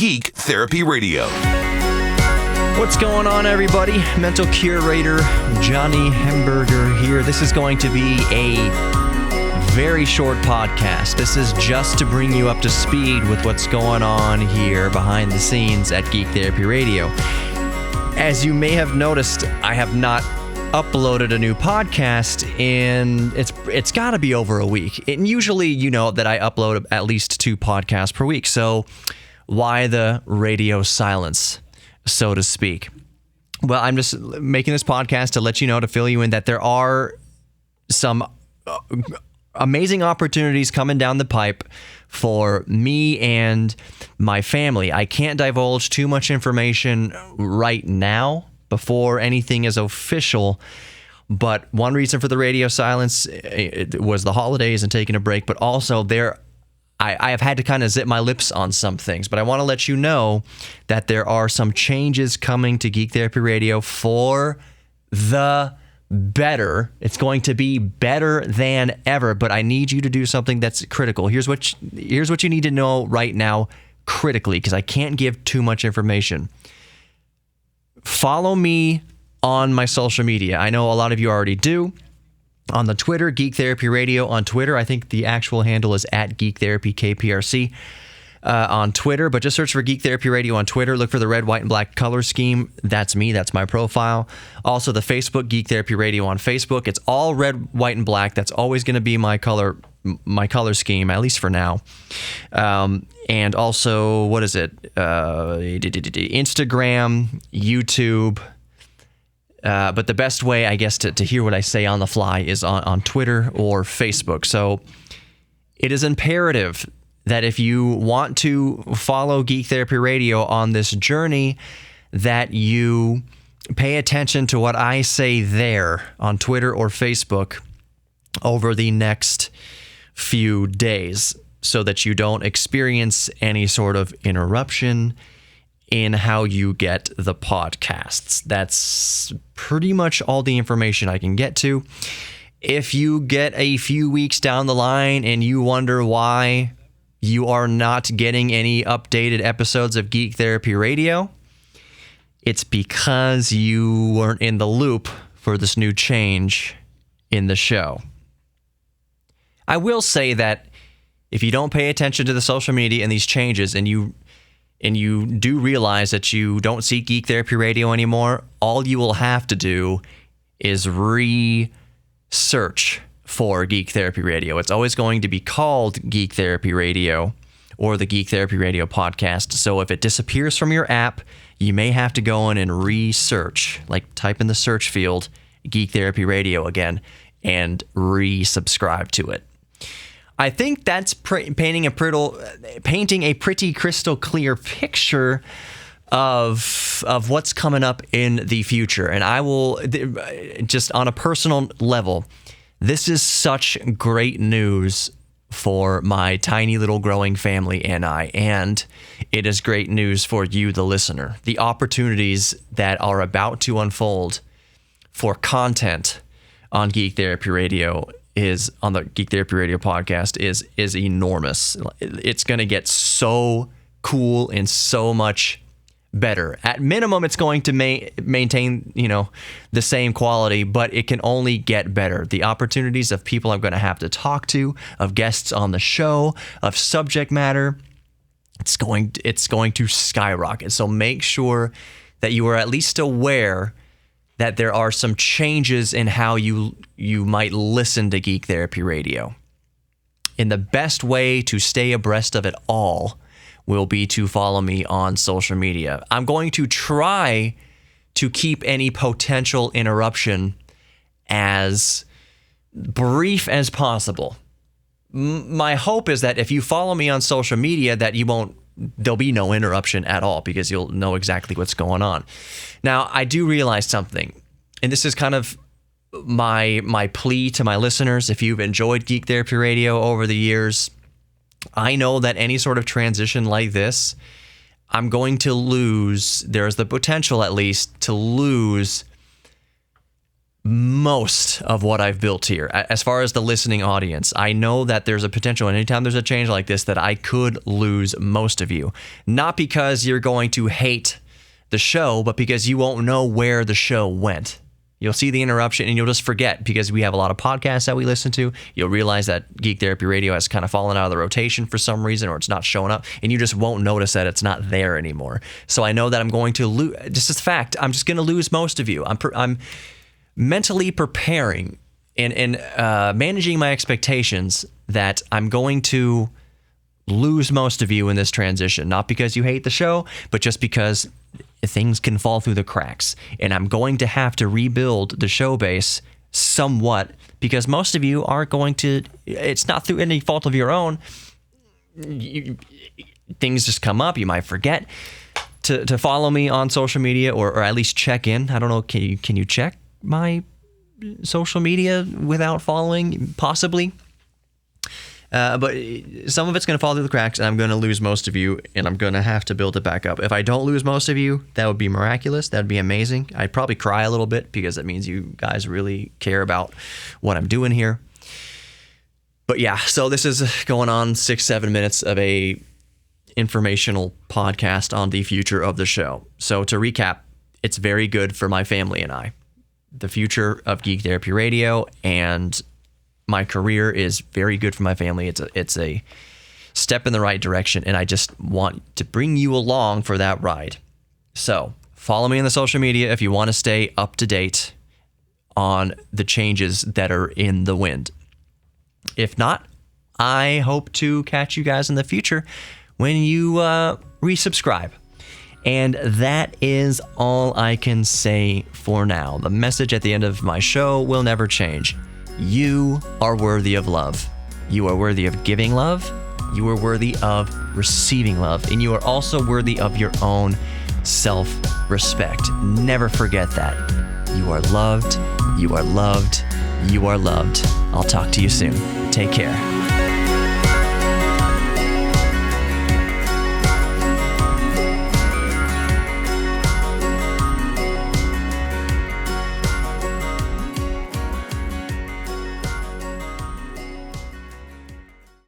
Geek Therapy Radio. What's going on, everybody? Mental curator Johnny Hemberger here. This is going to be a very short podcast. This is just to bring you up to speed with what's going on here behind the scenes at Geek Therapy Radio. As you may have noticed, I have not uploaded a new podcast in, it's got to be over a week. And usually, you know that I upload at least 2 podcasts per week. So why the radio silence, so to speak? Well, I'm just making this podcast to let you know, to fill you in, that there are some amazing opportunities coming down the pipe for me and my family. I can't divulge too much information right now before anything is official, but one reason for the radio silence was the holidays and taking a break, but also I have had to kind of zip my lips on some things, but I want to let you know that there are some changes coming to Geek Therapy Radio for the better. It's going to be better than ever, but I need you to do something that's critical. Here's what you need to know right now critically, because I can't give too much information. Follow me on my social media. I know a lot of you already do. On the Twitter, Geek Therapy Radio on Twitter. I think the actual handle is at @𝐔𝐏𝐃𝐃RC on Twitter, but just search for Geek Therapy Radio on Twitter. Look for the red, white, and black color scheme. That's me. That's my profile. Also, the Facebook, Geek Therapy Radio on Facebook. It's all red, white, and black. That's always going to be my color scheme, at least for now. And also, what is it? Instagram, YouTube. But the best way, I guess, to hear what I say on the fly is on Twitter or Facebook. So it is imperative that if you want to follow Geek Therapy Radio on this journey, that you pay attention to what I say there on Twitter or Facebook over the next few days, so that you don't experience any sort of interruption in how you get the podcasts. That's pretty much all the information I can get to. If you get a few weeks down the line and you wonder why you are not getting any updated episodes of Geek Therapy Radio, it's because you weren't in the loop for this new change in the show. I will say that if you don't pay attention to the social media and these changes, and you do realize that you don't see Geek Therapy Radio anymore, all you will have to do is research for Geek Therapy Radio. It's always going to be called Geek Therapy Radio or the Geek Therapy Radio podcast. So if it disappears from your app, you may have to go in and research, like type in the search field Geek Therapy Radio again and resubscribe to it. I think that's painting a pretty crystal clear picture of what's coming up in the future. And I will, just on a personal level, this is such great news for my tiny little growing family and I, and it is great news for you, the listener. The opportunities that are about to unfold for content on Geek Therapy Radio is on the Geek Therapy Radio podcast is enormous. It's going to get so cool and so much better. At minimum, it's going to maintain, the same quality, but it can only get better. The opportunities of people I'm going to have to talk to, of guests on the show, of subject matter, it's going to skyrocket. So make sure that you are at least aware that there are some changes in how you might listen to Geek Therapy Radio. And the best way to stay abreast of it all will be to follow me on social media. I'm going to try to keep any potential interruption as brief as possible. My hope is that if you follow me on social media, that there'll be no interruption at all, because you'll know exactly what's going on. Now, I do realize something, and this is kind of my plea to my listeners. If you've enjoyed Geek Therapy Radio over the years, I know that any sort of transition like this, I'm going to lose, there's the potential at least, to lose most of what I've built here. As far as the listening audience, I know that there's a potential, and anytime there's a change like this, that I could lose most of you. Not because you're going to hate the show, but because you won't know where the show went. You'll see the interruption and you'll just forget, because we have a lot of podcasts that we listen to. You'll realize that Geek Therapy Radio has kind of fallen out of the rotation for some reason, or it's not showing up, and you just won't notice that it's not there anymore. So I know that I'm going to lose, just as a fact, I'm just going to lose most of you. I'm mentally preparing and managing my expectations that I'm going to lose most of you in this transition, not because you hate the show, but just because things can fall through the cracks, and I'm going to have to rebuild the show base somewhat, because most of you aren't going to, it's not through any fault of your own. Things just come up. You might forget to follow me on social media, or at least check in. I don't know. Can you check my social media without following? Possibly. But some of it's going to fall through the cracks, and I'm going to lose most of you, and I'm going to have to build it back up. If I don't lose most of you, that would be miraculous. That would be amazing. I'd probably cry a little bit, because that means you guys really care about what I'm doing here. But yeah, so this is going on 6-7 minutes of a informational podcast on the future of the show. So to recap, it's very good for my family and I. The future of Geek Therapy Radio and my career is very good for my family. It's a step in the right direction, and I just want to bring you along for that ride. So follow me on the social media if you want to stay up to date on the changes that are in the wind. If not, I hope to catch you guys in the future when you resubscribe. And that is all I can say for now. The message at the end of my show will never change. You are worthy of love. You are worthy of giving love. You are worthy of receiving love. And you are also worthy of your own self-respect. Never forget that. You are loved. You are loved. You are loved. I'll talk to you soon. Take care.